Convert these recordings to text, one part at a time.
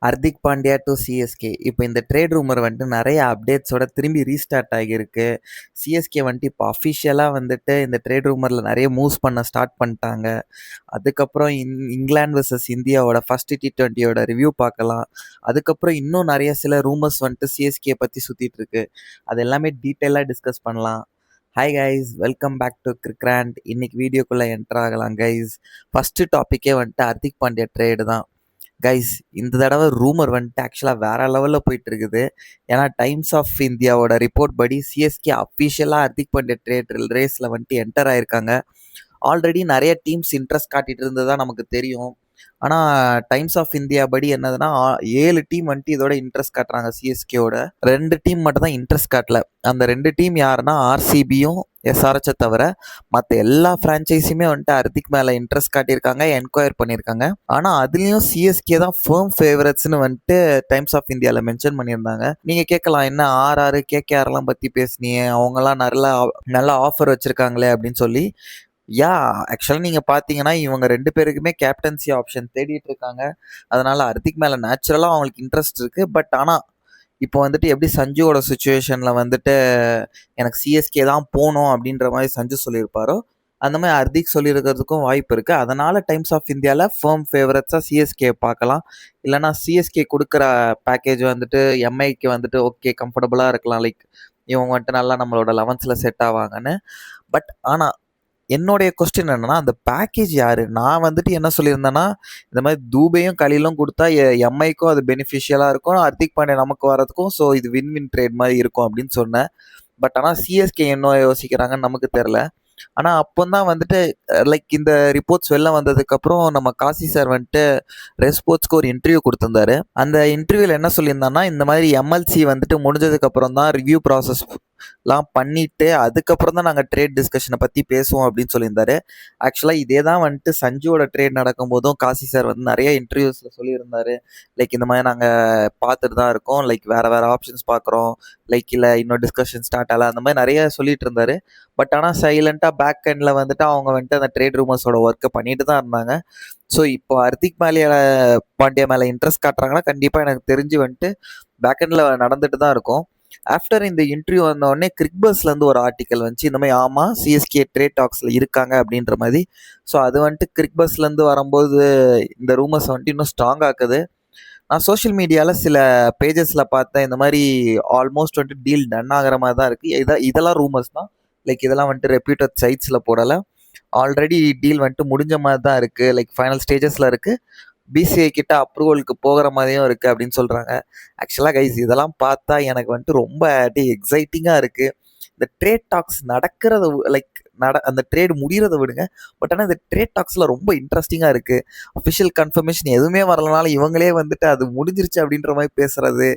Hardik Pandya to CSK. இப்போ இந்த trade rumour வந்துட்டு நிறைய அப்டேட்ஸோட திரும்பி ரீஸ்டார்ட் ஆகியிருக்கு. சிஎஸ்கே வந்துட்டு இப்போ அஃபிஷியலாக வந்துட்டு இந்த ட்ரேட் ரூமரில் நிறைய மூவ்ஸ் பண்ண ஸ்டார்ட் பண்ணிட்டாங்க. அதுக்கப்புறம் இங்கிலாந்து வர்சஸ் இந்தியாவோட ஃபர்ஸ்ட் T20யோட ரிவ்யூ பார்க்கலாம். அதுக்கப்புறம் இன்னும் நிறைய சில ரூமர்ஸ் வந்துட்டு சிஎஸ்கே பற்றி சுற்றிட்டு இருக்கு. அது எல்லாமே டீட்டெயிலாக டிஸ்கஸ் பண்ணலாம். Hi guys, welcome back to Cricrand. இன்னைக்கு வீடியோக்குள்ளே என்டர் ஆகலாம் கைஸ். ஃபஸ்ட்டு டாப்பிக்கே வந்துட்டு ஹர்திக் பாண்டியா ட்ரேடு தான் கைஸ். இந்த தடவை ரூமர் வந்துட்டு ஆக்சுவலாக வேற லெவலில் போயிட்டு இருக்குது. ஏன்னா டைம்ஸ் ஆஃப் இந்தியாவோட ரிப்போர்ட் படி சிஎஸ்கே அஃபிஷியலாக ஹர்திக் பாண்டியா ட்ரேட் ரேஸில் வந்துட்டு என்டர் ஆயிருக்காங்க. ஆல்ரெடி நிறைய டீம்ஸ் இன்ட்ரெஸ்ட் காட்டிட்டு இருந்ததா நமக்கு தெரியும். ஆனால் டைம்ஸ் ஆஃப் இந்தியா படி என்னதுன்னா 7 டீம் வந்துட்டு இதோட இன்ட்ரெஸ்ட் காட்டுறாங்க. சிஎஸ்கேவோட 2 டீம் மட்டும் தான் இன்ட்ரெஸ்ட் காட்டல. அந்த 2 டீம் யாருன்னா ஆர்சிபியும் எஸ்ஆர்எச்சை தவிர மற்ற எல்லா ஃப்ரான்ச்சைஸுமே வந்துட்டு ஹர்திக் மேலே இன்ட்ரெஸ்ட் காட்டியிருக்காங்க, என்கொயர் பண்ணியிருக்காங்க. ஆனால் அதுலேயும் சிஎஸ்கே தான் ஃபர்ம் ஃபேவரட்ஸ்னு வந்துட்டு டைம்ஸ் ஆஃப் இந்தியாவில் மென்ஷன் பண்ணியிருந்தாங்க. நீங்கள் கேட்கலாம், என்ன ஆர்ஆர் கேகேஆர்லாம் பற்றி பேசுனீங்க, அவங்கெல்லாம் நல்ல ஆஃபர் வச்சுருக்காங்களே அப்படின்னு சொல்லி. ஆக்சுவலாக நீங்கள் பார்த்தீங்கன்னா இவங்க 2 பேருக்குமே கேப்டன்சி ஆப்ஷன் தேடிட்டு இருக்காங்க. அதனால ஹர்திக் மேலே நேச்சுரலாக அவங்களுக்கு இன்ட்ரெஸ்ட் இருக்குது. பட் ஆனால் இப்போ வந்துட்டு எப்படி சஞ்சுவோட சுச்சுவேஷனில் வந்துட்டு எனக்கு சிஎஸ்கே தான் போகணும் அப்படின்ற மாதிரி சஞ்சு சொல்லியிருப்பாரோ, அந்த மாதிரி ஹர்திக் சொல்லியிருக்கிறதுக்கும் வாய்ப்பு இருக்குது. அதனால் டைம்ஸ் ஆஃப் இந்தியாவில் ஃபர்ம் ஃபேவரட்ஸாக சிஎஸ்கே பார்க்கலாம். இல்லைனா சிஎஸ்கே கொடுக்குற பேக்கேஜ் வந்துட்டு எம்ஐக்கு வந்துட்டு ஓகே கம்ஃபர்டபுளாக இருக்கலாம். லைக் இவங்க வந்துட்டு நல்லா நம்மளோட 11th செட் ஆவாங்கன்னு. பட் ஆனால் என்னுடைய கொஸ்டின் என்னன்னா, அந்த பேக்கேஜ் யாரு? நான் வந்துட்டு என்ன சொல்லியிருந்தேன்னா, இந்த மாதிரி தூபையும் கலிலும் கொடுத்தா எம்ஐக்கும் அது பெனிஃபிஷியலாக இருக்கும், ஹர்திக் பாண்டியா நமக்கு வரதுக்கும். ஸோ இது வின் வின் ட்ரேட் மாதிரி இருக்கும் அப்படின்னு சொன்னேன். பட் ஆனால் சிஎஸ்கே என்ன யோசிக்கிறாங்கன்னு நமக்கு தெரில. ஆனால் அப்போ தான் வந்துட்டு லைக் இந்த ரிப்போர்ட்ஸ் வெளில வந்ததுக்கப்புறம் நம்ம காசி சார் வந்துட்டு ரெஸ்போர்ட்ஸ்க்கு ஒரு இன்டர்வியூ கொடுத்துருந்தாரு. அந்த இன்டர்வியூவில் என்ன சொல்லியிருந்தான்னா, இந்த மாதிரி எம்எல்சி வந்துட்டு முடிஞ்சதுக்கப்புறம் தான் ரிவ்யூ ப்ராசஸ்லாம் பண்ணிவிட்டு அதுக்கப்புறம் தான் நாங்கள் ட்ரேட் டிஸ்கஷனை பற்றி பேசுவோம் அப்படின்னு சொல்லியிருந்தாரு. ஆக்சுவலாக இதே தான் வந்துட்டு சஞ்சுவோட ட்ரேட் நடக்கும்போதும் காசி சார் வந்து நிறைய இன்டர்வியூஸில் சொல்லியிருந்தாரு. லைக் இந்த மாதிரி நாங்கள் பார்த்துட்டு தான் இருக்கோம், லைக் வேறு வேறு ஆப்ஷன்ஸ் பார்க்குறோம், லைக் இல்லை இன்னும் டிஸ்கஷன் ஸ்டார்ட் ஆகல, அந்த மாதிரி நிறைய சொல்லிட்டு இருந்தாரு. பட் ஆனால் சைலண்ட்டாக பேக் எண்டில் வந்துட்டு அவங்க வந்துட்டு அந்த ட்ரேட் ரூமர்ஸோட ஒர்க்கை பண்ணிட்டு தான் இருந்தாங்க. ஸோ இப்போ ஹர்திக் பாண்டியா மேலே இன்ட்ரெஸ்ட் காட்டுறாங்கன்னா கண்டிப்பாக எனக்கு தெரிஞ்சு வந்துட்டு பேக் எண்டில் நடந்துட்டு தான் இருக்கும். ஆஃப்டர் இந்த இன்டர்வியூ வந்தோடனே கிரிக்பஸ்லேருந்து ஒரு ஆர்டிக்கல் வந்துச்சு, இந்த மாதிரி ஆமாம் சிஎஸ்கே ட்ரேட் டாக்ஸில் இருக்காங்க அப்படின்ற மாதிரி. ஸோ அது வந்துட்டு கிரிக்பஸ்லேருந்து வரும்போது இந்த ரூமர்ஸ் வந்துட்டு இன்னும் ஸ்ட்ராங் ஆக்குது. நான் சோஷியல் மீடியாவில் சில பேஜஸில் பார்த்தேன், இந்த மாதிரி ஆல்மோஸ்ட் வந்துட்டு டீல் டன் ஆகிற மாதிரி தான் இருக்குது. இதெல்லாம் ரூமர்ஸ் தான், லைக் இதெல்லாம் வந்துட்டு ரெப்யூட்டட் சைட்ஸில் போடலை. ஆல்ரெடி டீல் வந்துட்டு முடிஞ்ச மாதிரி தான் இருக்குது, லைக் ஃபைனல் ஸ்டேஜஸில் இருக்குது. பிசிஐ கிட்ட அப்ரூவலுக்கு போகிற மாதிரியும் இருக்குது அப்படின்னு சொல்கிறாங்க. ஆக்சுவலாக கைஸ் இதெல்லாம் பார்த்தா எனக்கு வந்துட்டு ரொம்ப எக்ஸைட்டிங்காக இருக்குது. இந்த ட்ரேட் டாக்ஸ் நடக்கிறத லைக் அந்த ட்ரேட் முடிகிறத விடுங்க, பட் ஆனால் இந்த ட்ரேட் டாக்ஸில் ரொம்ப இன்ட்ரெஸ்டிங்காக இருக்குது. அஃபிஷியல் கன்ஃபர்மேஷன் எதுவுமே வரலனாலும் இவங்களே வந்துட்டு அது முடிஞ்சிருச்சு அப்படின்ற மாதிரி பேசுறது,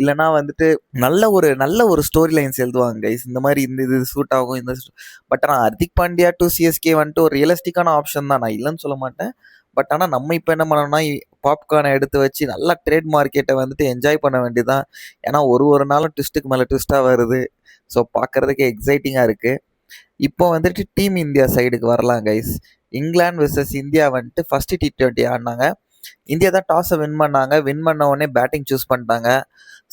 இல்லைனா வந்துட்டு நல்ல ஒரு ஸ்டோரி லைன்ஸ் எழுதுவாங்க கைஸ். இந்த மாதிரி இது சூட் ஆகும் பட் ஆனால் ஹர்திக் பாண்டியா டு சிஎஸ்கே வந்துட்டு ஒரு ரியலிஸ்டிக்கான ஆப்ஷன் தான், நான் இல்லைன்னு சொல்ல மாட்டேன். பட் ஆனால் நம்ம இப்போ என்ன பண்ணோம்னா பாப்கார்னை எடுத்து வச்சு நல்லா ட்ரேட் மார்க்கெட்டை வந்துட்டு என்ஜாய் பண்ண வேண்டியதான். ஏன்னா ஒரு நாளும் ட்விஸ்ட்டுக்கு மேலே ட்விஸ்ட்டாக வருது. ஸோ பார்க்குறதுக்கு எக்ஸைட்டிங்காக இருக்குது. இப்போ வந்துட்டு டீம் இந்தியா சைடுக்கு வரலாம் கைஸ். இங்கிலாந்து வெர்சஸ் இந்தியா வந்துட்டு ஃபர்ஸ்ட் T20 ஆடினாங்க. இந்தியா தான் டாஸை வின் பண்ணாங்க. வின் பண்ண உடனே பேட்டிங் சூஸ் பண்ணிட்டாங்க.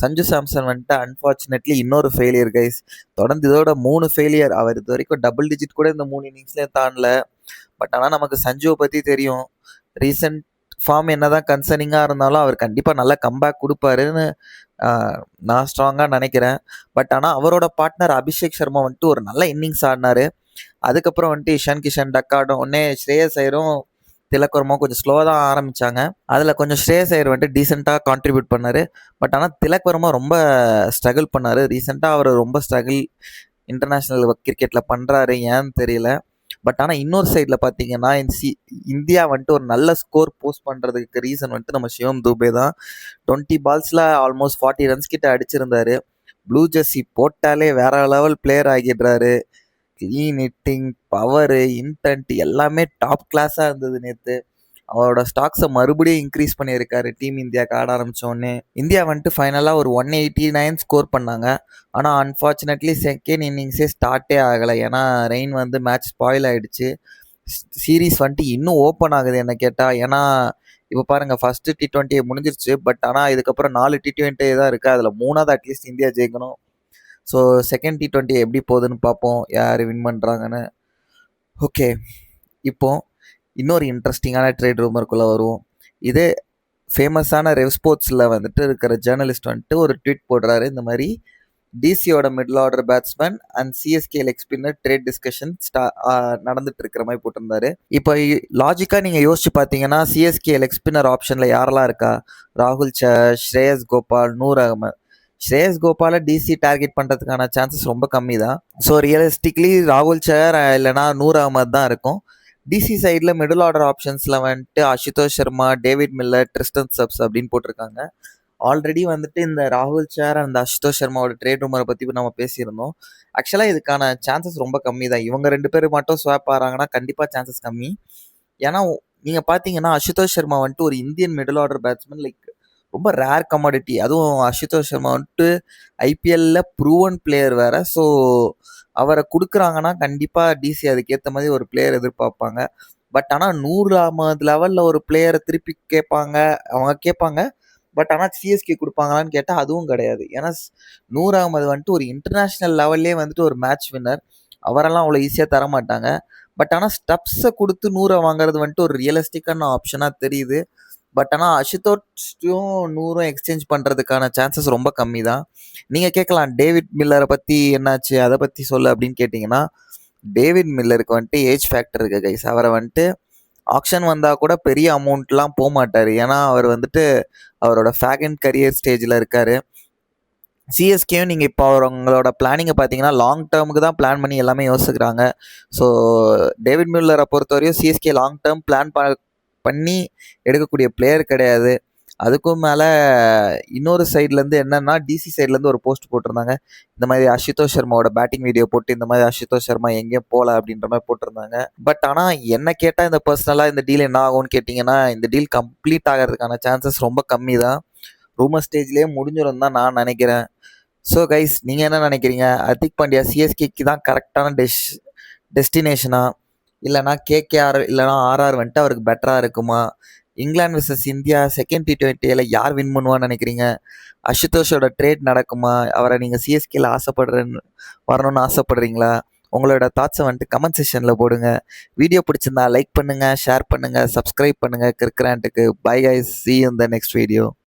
சஞ்சு சாம்சன் வந்துட்டு அன்ஃபார்ச்சுனேட்லி இன்னொரு ஃபெயிலியர் கைஸ். தொடர்ந்து இதோட 3 ஃபெயிலியர். அவர் இது வரைக்கும் டபுள் டிஜிட் கூட இந்த 3 இன்னிங்ஸ்லேயே தாண்டல. பட் ஆனால் நமக்கு சஞ்சுவை பற்றி தெரியும். ரீசெண்ட் ஃபார்ம் என்ன தான் கன்சர்னிங்காக இருந்தாலும் அவர் கண்டிப்பாக நல்லா கம்பேக் கொடுப்பாருன்னு நான் ஸ்ட்ராங்காக நினைக்கிறேன். பட் ஆனால் அவரோட பார்ட்னர் அபிஷேக் சர்மா வந்துட்டு ஒரு நல்ல இன்னிங்ஸ் ஆடினார். அதுக்கப்புறம் வந்துட்டு இஷான் கிஷன் டக்காடும் உடனே ஸ்ரேயஸ் ஐயரும் திலக் வர்மாவும் கொஞ்சம் ஸ்லோவாக தான் ஆரம்பித்தாங்க. அதில் கொஞ்சம் ஸ்ரேயஸ் ஐயர் வந்துட்டு டீசெண்டாக கான்ட்ரிபியூட் பண்ணார். பட் ஆனால் திலக் வர்மா ரொம்ப ஸ்ட்ரகிள் பண்ணார். ரீசெண்டாக அவர் ரொம்ப ஸ்ட்ரகிள் இன்டர்நேஷ்னல் கிரிக்கெட்டில் பண்ணுறாரு, ஏன்னு தெரியல. பட் ஆனால் இன்னொரு சைடில் பார்த்தீங்கன்னா இந்தியா வந்துட்டு ஒரு நல்ல ஸ்கோர் போஸ்ட் பண்ணுறதுக்கு ரீசன் வந்துட்டு நம்ம சிவம் தூபே தான். 20 பால்ஸில் ஆல்மோஸ்ட் 40 ரன்ஸ் கிட்ட அடிச்சிருந்தாரு. ப்ளூ ஜெர்சி போட்டாலே வேற லெவல் பிளேயர் ஆகிடுறாரு. க்ளீன் ஹிட்டிங், பவரு, இன்டென்ட் எல்லாமே டாப் கிளாஸாக இருந்தது நேற்று. அவரோட ஸ்டாக்ஸை மறுபடியும் இன்க்ரீஸ் பண்ணியிருக்காரு டீம் இந்தியாவுக்கு ஆட ஆரம்பித்தோடனே. இந்தியா வந்துட்டு ஃபைனலாக ஒரு 189 ஸ்கோர் பண்ணாங்க. ஆனால் அன்ஃபார்ச்சுனேட்லி செகண்ட் இன்னிங்ஸே ஸ்டார்ட்டே ஆகலை. ஏன்னா ரெயின் வந்து மேட்ச் ஸ்பாயில் ஆகிடுச்சு. சீரீஸ் வந்துட்டு இன்னும் ஓப்பன் ஆகுது என்ன கேட்டால். ஏன்னா இப்போ பாருங்கள் ஃபஸ்ட்டு T20 முடிஞ்சிருச்சு. பட் ஆனால் இதுக்கப்புறம் 4 T20 தான் இருக்குது. அதில் 3ஆவது அட்லீஸ்ட் இந்தியா ஜெயிக்கணும். ஸோ செகண்ட் T20 எப்படி போகுதுன்னு பார்ப்போம், யார் வின் பண்ணுறாங்கன்னு. ஓகே, இப்போ இன்னொரு இன்ட்ரெஸ்டிங்கான ட்ரேட் ரூமருக்குள்ளே வருவோம். இதே ஃபேமஸான ரெவ் ஸ்போர்ட்ஸில் வந்துட்டு இருக்கிற ஜேர்னலிஸ்ட் வந்துட்டு ஒரு ட்வீட் போடுறாரு. இந்த மாதிரி டிசியோட middle order batsman and CSK leg spinner trade discussion நடந்துட்டு இருக்கிற மாதிரி போட்டிருந்தாரு. இப்போ லாஜிக்காக நீங்கள் யோசிச்சு பார்த்தீங்கன்னா சிஎஸ்கே லெக் ஸ்பின்னர் ஆப்ஷனில் யாரெல்லாம் இருக்கா? ராகுல் சஹர், ஸ்ரேயஸ் கோபால், நூர் அகமது. ஸ்ரேயஸ் கோபாலை டிசி டார்கெட் பண்ணுறதுக்கான சான்சஸ் ரொம்ப கம்மி தான். ஸோ ரியலிஸ்டிக்லி ராகுல் சஹர் இல்லைனா நூர் அகமது தான் இருக்கும். டிசி சைடில் மிடில் ஆர்டர் ஆப்ஷன்ஸில் வந்துட்டு Ashutosh Sharma, David Miller, Tristan subs அப்படின்னு போட்டிருக்காங்க. ஆல்ரெடி வந்துட்டு இந்த ராகுல் சஹர் அந்த அசுதோஷ் சர்மாவோட ட்ரேட் ரூமரை பற்றி நம்ம பேசியிருந்தோம். ஆக்சுவலாக இதுக்கான சான்சஸ் ரொம்ப கம்மி தான். இவங்க 2 பேர் மட்டும் ஸ்வாப் ஆகிறாங்கன்னா கண்டிப்பாக சான்சஸ் கம்மி. ஏன்னா நீங்கள் பார்த்தீங்கன்னா அசுதோஷ் சர்மா வந்துட்டு ஒரு Indian middle order batsman, like ரொம்ப ரேர் கமாடிட்டி. அதுவும் அசுதோஷ் சர்மா வந்துட்டு ஐபிஎல்ல ப்ரூவன் பிளேயர் வேறு. ஸோ அவரை கொடுக்குறாங்கன்னா கண்டிப்பாக டிசி அதுக்கேற்ற மாதிரி ஒரு பிளேயர் எதிர்பார்ப்பாங்க. பட் ஆனால் 100 அகமது லெவலில் ஒரு பிளேயரை திருப்பி அவங்க கேட்பாங்க. பட் ஆனால் சிஎஸ்கே கொடுப்பாங்களான்னு கேட்டால் அதுவும் கிடையாது. ஏன்னா 100 அகமது வந்துட்டு ஒரு இன்டர்நேஷ்னல் லெவல்லே வந்துட்டு ஒரு மேட்ச் வின்னர். அவரெல்லாம் அவ்வளோ ஈஸியாக தர மாட்டாங்க. பட் ஆனால் ஸ்டப்ஸை கொடுத்து 100 வாங்குறது வந்துட்டு ஒரு ரியலிஸ்டிக்கான ஆப்ஷனாக தெரியுது. பட் ஆனால் அசுதோஷும் 100 எக்ஸ்சேஞ்ச் பண்ணுறதுக்கான சான்சஸ் ரொம்ப கம்மி தான். நீங்கள் கேட்கலாம் டேவிட் மில்லரை பற்றி என்னாச்சு, அதை பற்றி சொல்லு அப்படின்னு கேட்டிங்கன்னா, டேவிட் மில்லருக்கு வந்துட்டு ஏஜ் ஃபேக்டர் இருக்குது கைஸ். அவரை வந்துட்டு ஆக்ஷன் வந்தால் கூட பெரிய அமௌண்ட்லாம் போக மாட்டார். ஏன்னா அவர் வந்துட்டு அவரோட ஃபேகண்ட் கரியர் ஸ்டேஜில் இருக்கார். சிஎஸ்கேயும் நீங்கள் இப்போ அவங்களோட பிளானிங்கை பார்த்தீங்கன்னா லாங் டேர்முக்கு தான் பிளான் பண்ணி எல்லாமே யோசிக்கிறாங்க. ஸோ டேவிட் மில்லரை பொறுத்தவரையும் சிஎஸ்கே லாங் டேர்ம் பிளான் பண்ணி எடுக்கக்கூடிய பிளேயர் கிடையாது. அதுக்கும் மேலே இன்னொரு சைட்லேருந்து என்னென்னா டிசி சைட்லேருந்து ஒரு போஸ்ட் போட்டிருந்தாங்க. இந்த மாதிரி அசுதோஷ் சர்மாவோட பேட்டிங் வீடியோ போட்டு இந்த மாதிரி அசுதோஷ் சர்மா எங்கேயும் போகல அப்படின்ற மாதிரி போட்டிருந்தாங்க. பட் ஆனால் என்ன கேட்டால் இந்த பர்சனலாக இந்த டீல் என்ன ஆகும்னு கேட்டிங்கன்னா, இந்த டீல் கம்ப்ளீட் ஆகிறதுக்கான சான்சஸ் ரொம்ப கம்மி தான். ரூமர் ஸ்டேஜ்லேயே முடிஞ்சிடும் தான் நான் நினைக்கிறேன். ஸோ கைஸ், நீங்கள் என்ன நினைக்கிறீங்க? ஹர்திக் பாண்டியா சிஎஸ்கேக்கு தான் கரெக்டான டெஸ்டினேஷனா, இல்லைனா கேகேஆர் இல்லைனா ஆர்ஆர் வந்துட்டு அவருக்கு பெட்டராக இருக்குமா? England versus India second T20 யார் வின் பண்ணுவான்னு நினைக்கிறீங்க? அசுதோஷோட ட்ரேட் நடக்குமா? அவரை நீங்கள் சிஎஸ்கேல வரணும்னு ஆசைப்படுறீங்களா? உங்களோட தாட்ஸை வந்துட்டு கமெண்ட் செக்ஷனில் போடுங்க. வீடியோ பிடிச்சிருந்தா லைக் பண்ணுங்கள், ஷேர் பண்ணுங்கள், சப்ஸ்கிரைப் பண்ணுங்கள் கிரிக்கெட்டுக்கு. Bye guys, see you in the next video.